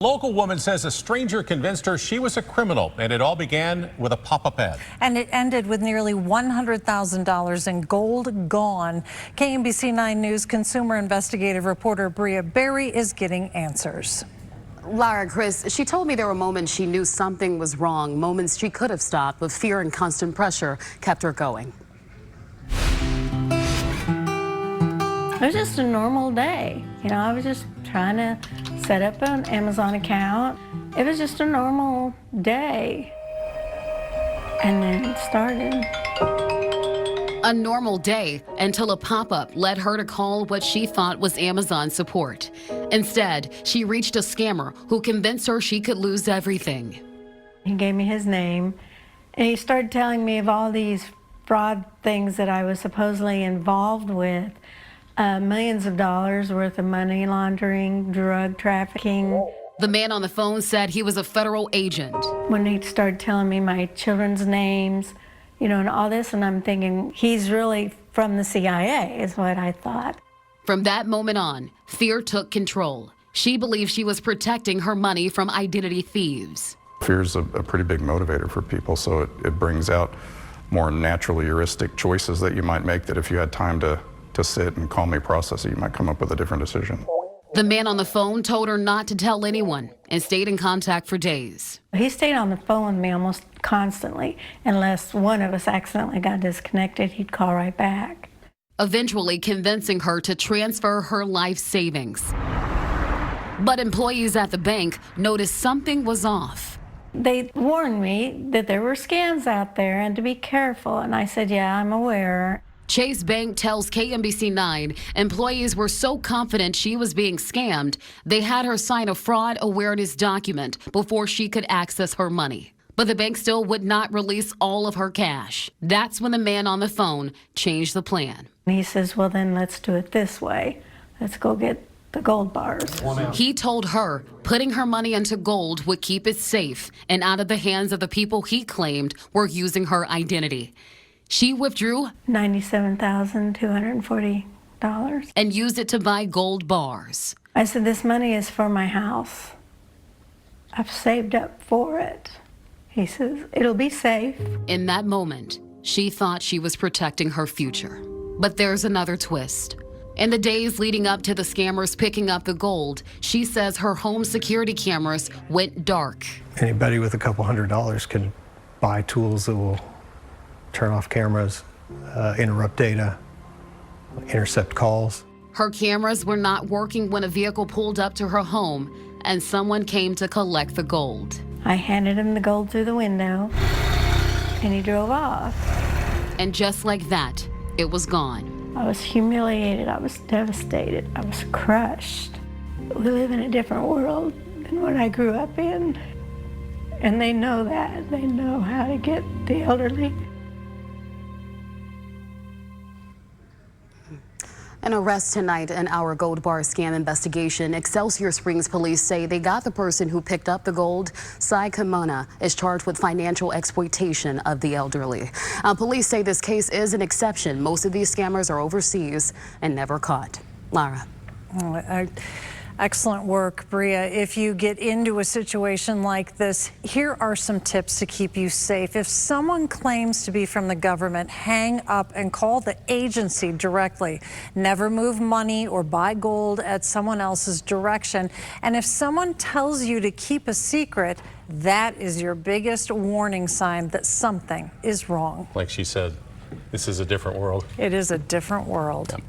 Local woman says a stranger convinced her she was a criminal, and it all began with a pop-up ad. And it ended with nearly $100,000 in gold gone. KMBC 9 News consumer investigative reporter Bria Berry is getting answers. Lara, Chris, she told me there were moments she knew something was wrong, moments she could have stopped, but fear and constant pressure kept her going. It was just a normal day. You know, I was just trying to set up an Amazon account. It was just a normal day. And then it started. A normal day until a pop-up led her to call what she thought was Amazon support. Instead, she reached a scammer who convinced her she could lose everything. He gave me his name, and he started telling me of all these fraud things that I was supposedly involved with. Millions of dollars worth of money laundering, drug trafficking. The man on the phone said he was a federal agent. When he started telling me my children's names, you know, and all this, and I'm thinking, he's really from the CIA, is what I thought. From that moment on, fear took control. She believed she was protecting her money from identity thieves. Fear is a pretty big motivator for people, so it brings out more natural heuristic choices that you might make that if you had time to sit and calmly process it, you might come up with a different decision. The man on the phone told her not to tell anyone and stayed in contact for days. He stayed on the phone with me almost constantly. Unless one of us accidentally got disconnected, he'd call right back. Eventually convincing her to transfer her life savings. But employees at the bank noticed something was off. They warned me that there were scams out there and to be careful, and I said, yeah, I'm aware. Chase Bank tells KMBC 9 employees were so confident she was being scammed, they had her sign a fraud awareness document before she could access her money. But the bank still would not release all of her cash. That's when the man on the phone changed the plan. He says, well, then let's do it this way. Let's go get the gold bars. He told her putting her money into gold would keep it safe and out of the hands of the people he claimed were using her identity. She withdrew $97,240 and used it to buy gold bars. I said, this money is for my house. I've saved up for it. He says, it'll be safe. In that moment, she thought she was protecting her future. But there's another twist. In the days leading up to the scammers picking up the gold, she says her home security cameras went dark. Anybody with a couple $100 can buy tools that will turn off cameras, interrupt data, intercept calls. Her cameras were not working when a vehicle pulled up to her home and someone came to collect the gold. I handed him the gold through the window and he drove off. And just like that, it was gone. I was humiliated, I was devastated, I was crushed. We live in a different world than what I grew up in. And they know that. They know how to get the elderly. An arrest tonight in our gold bar scam investigation. Excelsior Springs police say they got the person who picked up the gold. Sai Kamana is charged with financial exploitation of the elderly. Police say this case is an exception. Most of these scammers are overseas and never caught. Lara. Excellent work, Bria. If you get into a situation like this, here are some tips to keep you safe. If someone claims to be from the government, hang up and call the agency directly. Never move money or buy gold at someone else's direction. And if someone tells you to keep a secret, that is your biggest warning sign that something is wrong. Like she said, this is a different world. It is a different world. Yep.